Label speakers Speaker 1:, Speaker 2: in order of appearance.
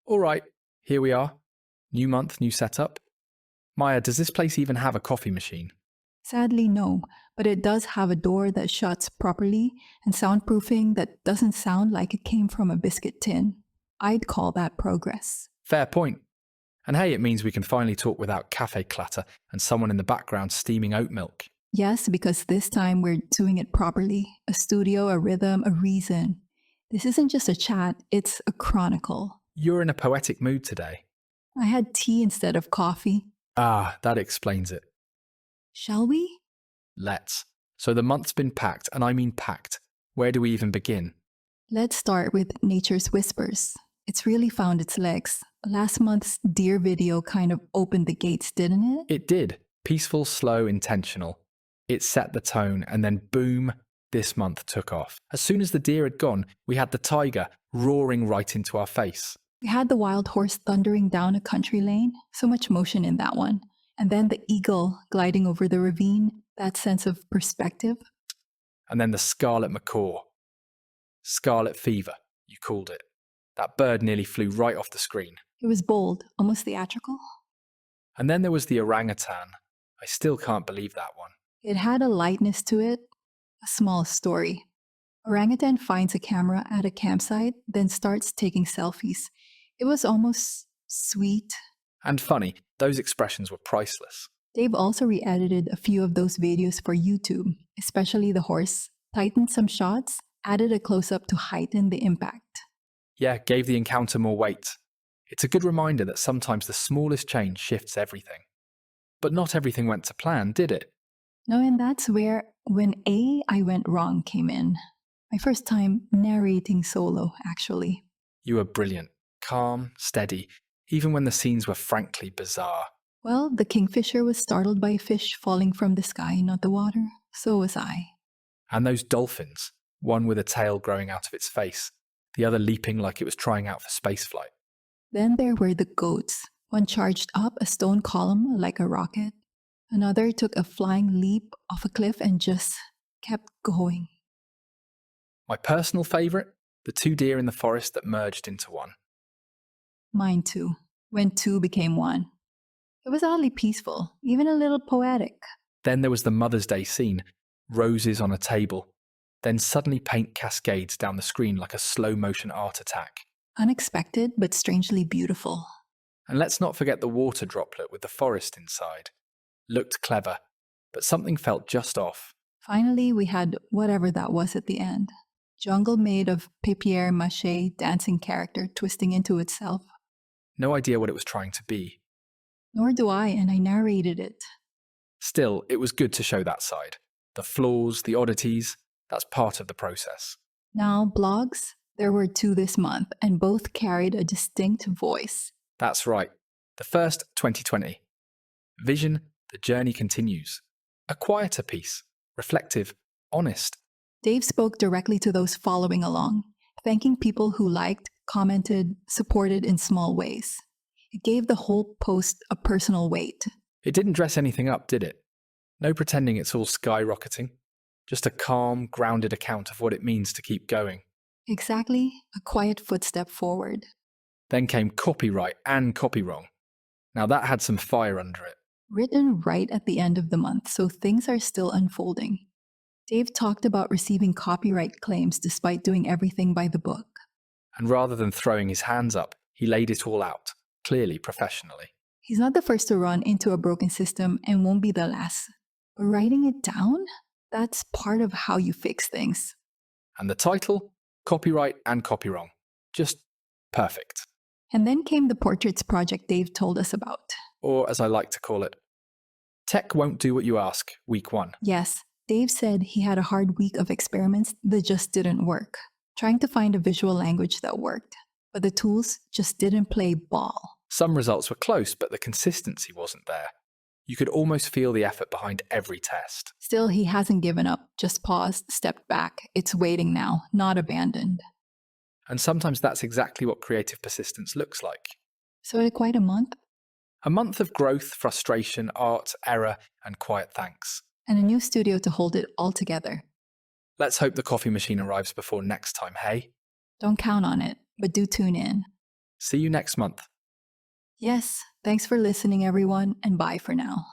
Speaker 1: All right, here we are. New month, new setup. Maya, does this place even have a coffee machine?
Speaker 2: Sadly, no, but it does have a door that shuts properly and soundproofing that doesn't sound like it came from a biscuit tin. I'd call that progress.
Speaker 1: Fair point. And hey, it means we can finally talk without cafe clatter and someone in the background steaming oat milk.
Speaker 2: Yes, because this time we're doing it properly. A studio, a rhythm, a reason. This isn't just a chat, it's a chronicle.
Speaker 1: You're in a poetic mood today.
Speaker 2: I had tea instead of coffee.
Speaker 1: Ah, that explains it.
Speaker 2: Shall we?
Speaker 1: Let's. So the month's been packed, and I mean packed. Where do we even begin?
Speaker 2: Let's start with Nature's Whispers. It's really found its legs. Last month's deer video kind of opened the gates, didn't it?
Speaker 1: It did. Peaceful, slow, intentional. It set the tone, and then boom, this month took off. As soon as the deer had gone, we had the tiger roaring right into our face.
Speaker 2: We had the wild horse thundering down a country lane. So much motion in that one. And then the eagle gliding over the ravine. That sense of perspective.
Speaker 1: And then the scarlet macaw. Scarlet fever, you called it. That bird nearly flew right off the screen.
Speaker 2: It was bold, almost theatrical.
Speaker 1: And then there was the orangutan. I still can't believe that one.
Speaker 2: It had a lightness to it, a small story. Orangutan finds a camera at a campsite, then starts taking selfies. It was almost sweet.
Speaker 1: And funny, those expressions were priceless.
Speaker 2: Dave also re-edited a few of those videos for YouTube, especially the horse, tightened some shots, added a close-up to heighten the impact.
Speaker 1: Yeah, gave the encounter more weight. It's a good reminder that sometimes the smallest change shifts everything. But not everything went to plan, did it?
Speaker 2: No, and that's where When I Went Wrong came in. My first time narrating solo, actually.
Speaker 1: You were brilliant, calm, steady, even when the scenes were frankly bizarre.
Speaker 2: Well, the kingfisher was startled by a fish falling from the sky, not the water. So was I.
Speaker 1: And those dolphins, one with a tail growing out of its face, the other leaping like it was trying out for spaceflight.
Speaker 2: Then there were the goats. One charged up a stone column like a rocket. Another took a flying leap off a cliff and just kept going.
Speaker 1: My personal favourite, the two deer in the forest that merged into one.
Speaker 2: Mine too, when two became one. It was oddly peaceful, even a little poetic.
Speaker 1: Then there was the Mother's Day scene, roses on a table. Then suddenly paint cascades down the screen like a slow-motion art attack.
Speaker 2: Unexpected, but strangely beautiful.
Speaker 1: And let's not forget the water droplet with the forest inside. Looked clever, but something felt just off.
Speaker 2: Finally, we had whatever that was at the end. Jungle made of papier-mâché dancing character twisting into itself.
Speaker 1: No idea what it was trying to be.
Speaker 2: Nor do I, and I narrated it.
Speaker 1: Still, it was good to show that side. The flaws, the oddities, that's part of the process.
Speaker 2: Now, blogs, there were 2 this month, and both carried a distinct voice.
Speaker 1: That's right. The first, 2020. Vision, the journey continues. A quieter piece, reflective, honest.
Speaker 2: Dave spoke directly to those following along, thanking people who liked, commented, supported in small ways. It gave the whole post a personal weight.
Speaker 1: It didn't dress anything up, did it? No pretending it's all skyrocketing. Just a calm, grounded account of what it means to keep going.
Speaker 2: Exactly, a quiet footstep forward.
Speaker 1: Then came copyright and copy wrong. Now that had some fire under it.
Speaker 2: Written right at the end of the month, so things are still unfolding. Dave talked about receiving copyright claims despite doing everything by the book.
Speaker 1: And rather than throwing his hands up, he laid it all out, clearly professionally.
Speaker 2: He's not the first to run into a broken system and won't be the last. But writing it down? That's part of how you fix things.
Speaker 1: And the title? Copyright and copy wrong. Just perfect.
Speaker 2: And then came the portraits project Dave told us about.
Speaker 1: Or as I like to call it, Tech Won't Do What You Ask, Week 1.
Speaker 2: Yes, Dave said he had a hard week of experiments that just didn't work. Trying to find a visual language that worked. But the tools just didn't play ball.
Speaker 1: Some results were close, but the consistency wasn't there. You could almost feel the effort behind every test.
Speaker 2: Still, he hasn't given up, just paused, stepped back. It's waiting now, not abandoned.
Speaker 1: And sometimes that's exactly what creative persistence looks like.
Speaker 2: So quite a month?
Speaker 1: A month of growth, frustration, art, error, and quiet thanks.
Speaker 2: And a new studio to hold it all together.
Speaker 1: Let's hope the coffee machine arrives before next time, hey?
Speaker 2: Don't count on it, but do tune in.
Speaker 1: See you next month.
Speaker 2: Yes, thanks for listening, everyone, and bye for now.